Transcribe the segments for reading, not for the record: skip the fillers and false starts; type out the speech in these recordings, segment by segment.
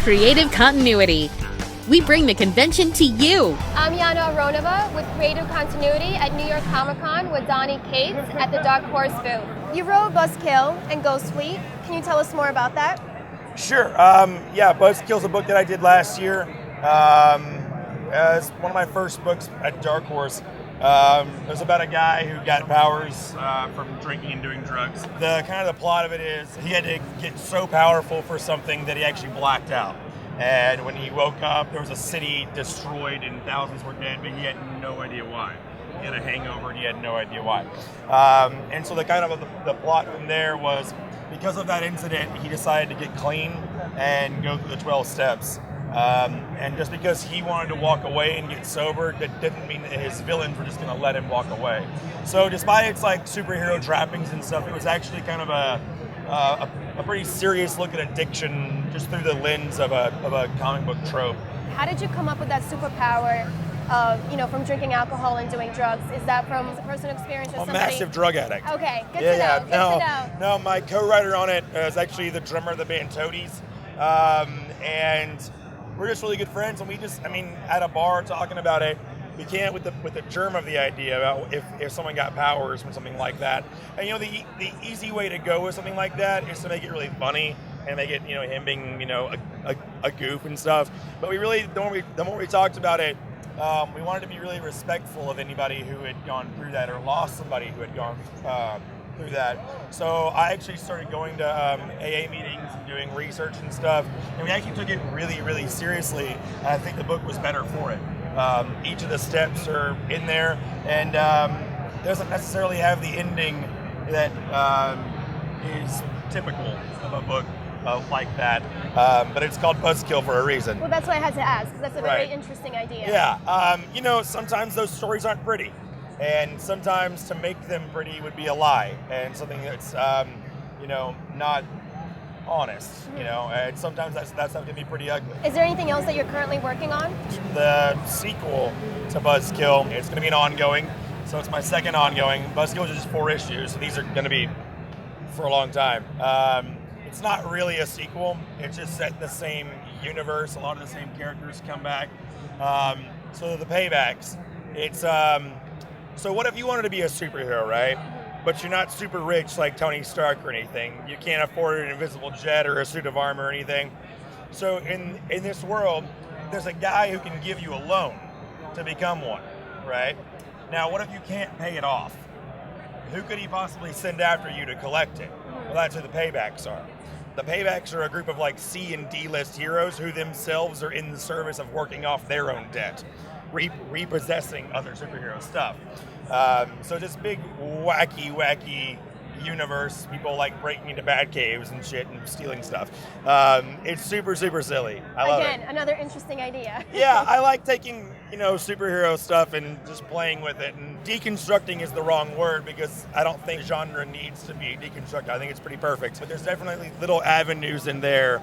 creative continuity. We bring the convention to you. I'm Yana Aronova with Creative Continuity at New York Comic Con with Donny Cates at the Dark Horse booth. You wrote Buzzkill and Ghost Fleet. Can you tell us more about that? Sure. Buzzkill's a book that I did last year. It's one of my first books at Dark Horse. It was about a guy who got powers from drinking and doing drugs. The plot of it is he had to get so powerful for something that he actually blacked out. And when he woke up, there was a city destroyed and thousands were dead, but he had no idea why. He had a hangover and he had no idea why. And so the plot from there was, because of that incident, he decided to get clean and go through the 12 steps. And just because he wanted to walk away and get sober, that didn't mean that his villains were just going to let him walk away. So despite its superhero trappings and stuff, it was actually kind of a pretty serious look at addiction just through the lens of a comic book trope. How did you come up with that superpower of, from drinking alcohol and doing drugs? Is that from a personal experience or somebody? I'm a massive drug addict. Okay, good to know. Good to know. No, my co-writer on it is actually the drummer of the band Toadies. And we're just really good friends, and we just, at a bar talking about it, we came with the germ of the idea about if someone got powers from something like that. And the easy way to go with something like that is to make it really funny and make it him being a goof and stuff. But we really, the more we talked about it, we wanted to be really respectful of anybody who had gone through that or lost somebody who had gone through that. So I actually started going to AA meetings and doing research and stuff, and we actually took it really, really seriously. And I think the book was better for it. Each of the steps are in there, and doesn't necessarily have the ending that is typical of a book like that, but it's called Buzzkill for a reason. Well, that's why I had to ask, because that's a very interesting idea. Yeah, sometimes those stories aren't pretty. And sometimes to make them pretty would be a lie, and something that's, not honest, and sometimes that stuff can be pretty ugly. Is there anything else that you're currently working on? The sequel to Buzzkill, it's going to be an ongoing, so it's my second ongoing. Buzzkill is just 4 issues, so these are going to be for a long time. It's not really a sequel, it's just set in the same universe, a lot of the same characters come back. So the Paybacks, it's... So what if you wanted to be a superhero, right? But you're not super rich like Tony Stark or anything. You can't afford an invisible jet or a suit of armor or anything. So in this world, there's a guy who can give you a loan to become one, right? Now, what if you can't pay it off? Who could he possibly send after you to collect it? Well, that's who the Paybacks are. The Paybacks are a group of C and D-list heroes who themselves are in the service of working off their own debt. Repossessing other superhero stuff. So this big wacky universe, people breaking into bat caves and shit and stealing stuff. It's super, super silly. I love it. Another interesting idea. Yeah, I like taking, superhero stuff and just playing with it. And deconstructing is the wrong word because I don't think genre needs to be deconstructed. I think it's pretty perfect. But there's definitely little avenues in there,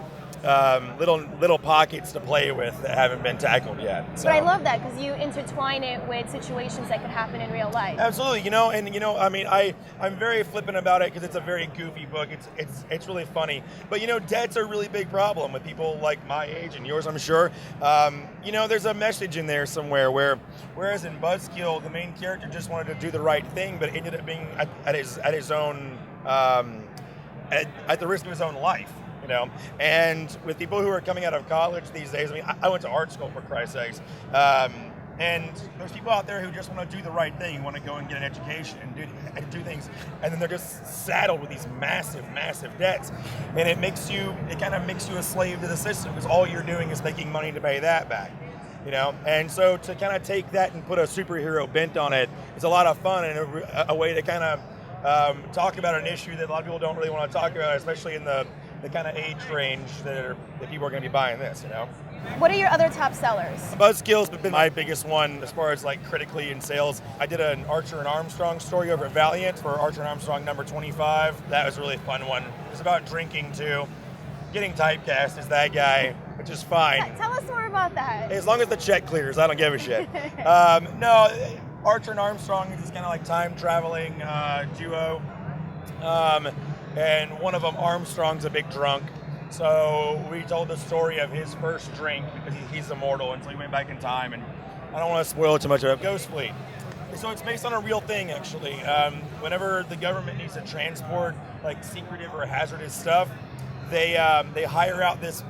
little pockets to play with that haven't been tackled yet. So. But I love that because you intertwine it with situations that could happen in real life. Absolutely, I'm very flippant about it because it's a very goofy book. It's really funny. But debt's a really big problem with people like my age and yours, I'm sure. There's a message in there somewhere whereas in Buzzkill, the main character just wanted to do the right thing, but ended up being at his own at the risk of his own life. And with people who are coming out of college these days, I went to art school for Christ's sakes, and there's people out there who just want to do the right thing, want to go and get an education and do things, and then they're just saddled with these massive debts, and it kind of makes you a slave to the system because all you're doing is making money to pay that back. And so to kind of take that and put a superhero bent on it is a lot of fun and a way to kind of talk about an issue that a lot of people don't really want to talk about, especially in the kind of age range that people are going to be buying this, What are your other top sellers? Buzzkill's been my biggest one as far as critically in sales. I did an Archer and Armstrong story over at Valiant for Archer and Armstrong number 25. That was a really fun one. It was about drinking too. Getting typecast as that guy, which is fine. Tell us more about that. As long as the check clears, I don't give a shit. No, Archer and Armstrong is this kind of time traveling duo. And one of them, Armstrong's a big drunk, So we told the story of his first drink because he's immortal, and so he went back in time. And I don't want to spoil too much of it. Ghost Fleet. So it's based on a real thing, actually. Whenever the government needs to transport like secretive or hazardous stuff, they hire out this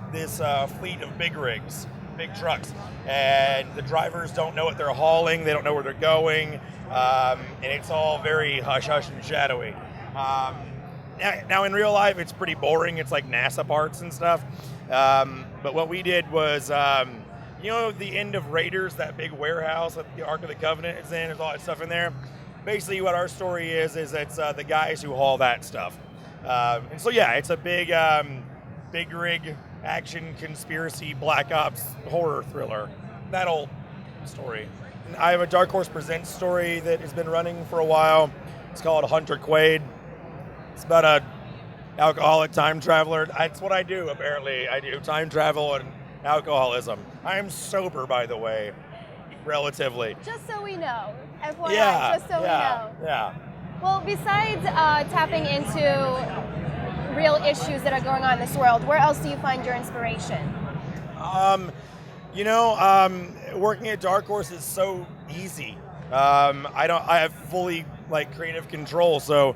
fleet of big rigs, big trucks, and the drivers don't know what they're hauling. They don't know where they're going, and it's all very hush hush and shadowy. Now in real life, it's pretty boring. It's like NASA parts and stuff. But what we did was, the end of Raiders, that big warehouse that the Ark of the Covenant is in. There's all that stuff in there. Basically, what our story is it's the guys who haul that stuff. And so, yeah, it's a big rig action conspiracy black ops horror thriller. That old story. And I have a Dark Horse Presents story that has been running for a while. It's called Hunter Quaid. It's about a alcoholic time traveler. That's what I do, apparently. I do time travel and alcoholism. I am sober, by the way, relatively. Just so we know. FYI, Yeah, just so we know. Yeah. Well, besides tapping into real issues that are going on in this world, where else do you find your inspiration? Working at Dark Horse is so easy. I have fully creative control, so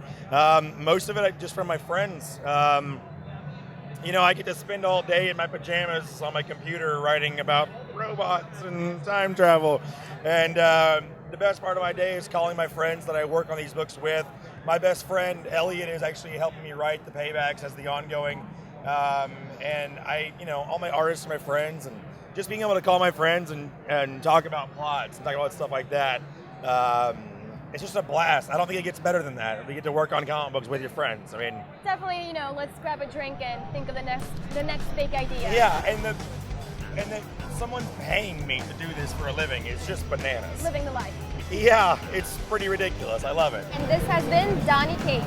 most of it just from my friends. I get to spend all day in my pajamas on my computer writing about robots and time travel. And the best part of my day is calling my friends that I work on these books with. My best friend, Elliot, is actually helping me write the Paybacks as the ongoing. And all my artists are my friends. And just being able to call my friends and talk about plots and talk about stuff like that, it's just a blast. I don't think it gets better than that. You get to work on comic books with your friends. I mean, definitely, let's grab a drink and think of the next big idea. Yeah, and that someone's paying me to do this for a living is just bananas. Living the life. Yeah, it's pretty ridiculous. I love it. And this has been Donny Cates.